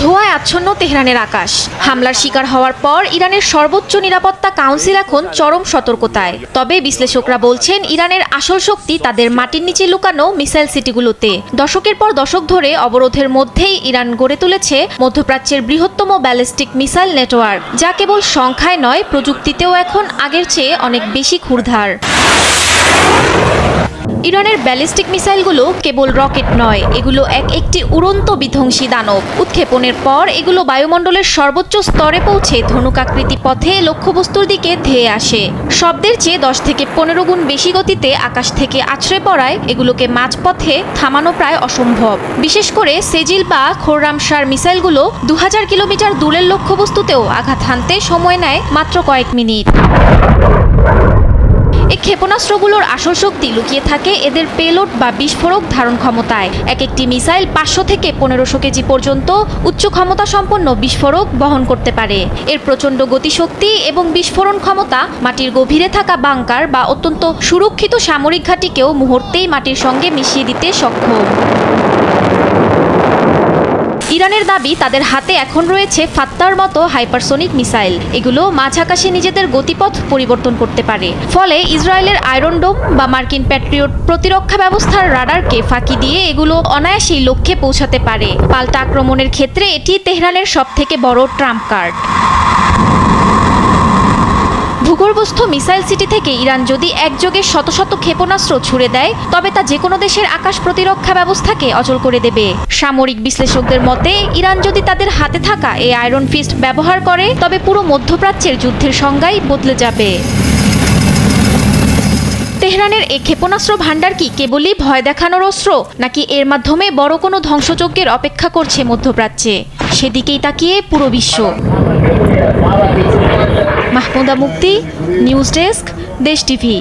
ধোঁয়ায় আচ্ছন্ন তেহরানের আকাশ। হামলার শিকার হওয়ার পর ইরানের সর্বোচ্চ নিরাপত্তা কাউন্সিল এখন চরম সতর্কতায়। তবে বিশ্লেষকরা বলছেন ইরানের আসল শক্তি তাদের মাটির নিচে লুকানো মিসাইল সিটিগুলোতে। দশকের পর দশক ধরে অবরোধের মধ্যেই ইরান গড়ে তুলেছে মধ্যপ্রাচ্যের বৃহত্তম ব্যালিস্টিক মিসাইল নেটওয়ার্ক, যা কেবল সংখ্যায় নয় প্রযুক্তিতেও এখন আগের চেয়ে অনেক বেশি ক্ষুরধার। ইরানের ব্যালিস্টিক মিসাইলগুলো কেবল রকেট নয়, এগুলো একটি উড়ন্ত বিধ্বংসী দানব। উৎক্ষেপণের পর এগুলো বায়ুমণ্ডলের সর্বোচ্চ স্তরে পৌঁছে ধনুকাকৃতি পথে লক্ষ্যবস্তুর দিকে ধেয়ে আসে। শব্দের চেয়ে 10 থেকে 15 গুণ বেশি গতিতে আকাশ থেকে আছড়ে পড়ায় এগুলোকে মাঝপথে থামানো প্রায় অসম্ভব। বিশেষ করে সেজিল বা খোররামশার মিসাইলগুলো 2000 কিলোমিটার দূরের লক্ষ্যবস্তুতেও আঘাত হানতে সময় নেয় মাত্র কয়েক মিনিট। এই ক্ষেপণাস্ত্রগুলোর আসল শক্তি লুকিয়ে থাকে এদের পেলোড বা বিস্ফোরক ধারণ ক্ষমতায়। একটি মিসাইল 500 থেকে 1500 কেজি পর্যন্ত উচ্চ ক্ষমতা সম্পন্ন বিস্ফোরক বহন করতে পারে। এর প্রচণ্ড গতিশক্তি এবং বিস্ফোরণ ক্ষমতা মাটির গভীরে থাকা বাংকার বা অত্যন্ত সুরক্ষিত সামরিক ঘাঁটিকেও মুহূর্তেই মাটির সঙ্গে মিশিয়ে দিতে সক্ষম। ইরানের দাবি তাদের হাতে এখন রয়েছে ফাত্তার মতো হাইপারসোনিক মিসাইল। এগুলো মাঝ আকাশে নিজেদের গতিপথ পরিবর্তন করতে পারে। ফলে ইসরায়েলের আয়রন ডোম বা মার্কিন প্যাট্রিয়ট প্রতিরক্ষা ব্যবস্থার রাডারকে ফাঁকি দিয়ে এগুলো অনায়াসেই লক্ষ্যে পৌঁছাতে পারে। পাল্টা আক্রমণের ক্ষেত্রে এটি তেহরানের সবথেকে বড় ট্রাম্প কার্ড। ভূগর্ভস্থ মিসাইল সিটি থেকে ইরান যদি একযোগে শত শত ক্ষেপণাস্ত্র ছুড়ে দেয়, তবে তা যে কোনো দেশের আকাশ প্রতিরক্ষা ব্যবস্থাকে অচল করে দেবে। সামরিক বিশ্লেষকদের মতে ইরান যদি তাদের হাতে থাকা এই আয়রন ফিস্ট ব্যবহার করে, তবে পুরো মধ্যপ্রাচ্যের যুদ্ধের সংজ্ঞাই বদলে যাবে। তেহরানের এই ক্ষেপণাস্ত্র ভান্ডার কি কেবলই ভয় দেখানোর অস্ত্র, নাকি এর মাধ্যমে বড় কোনো ধ্বংসযজ্ঞের অপেক্ষা করছে মধ্যপ্রাচ্যে? সেদিকেই তাকিয়ে পুরো বিশ্ব। মাহমুদা মুক্তি, নিউজ ডেস্ক, দেশ টিভি।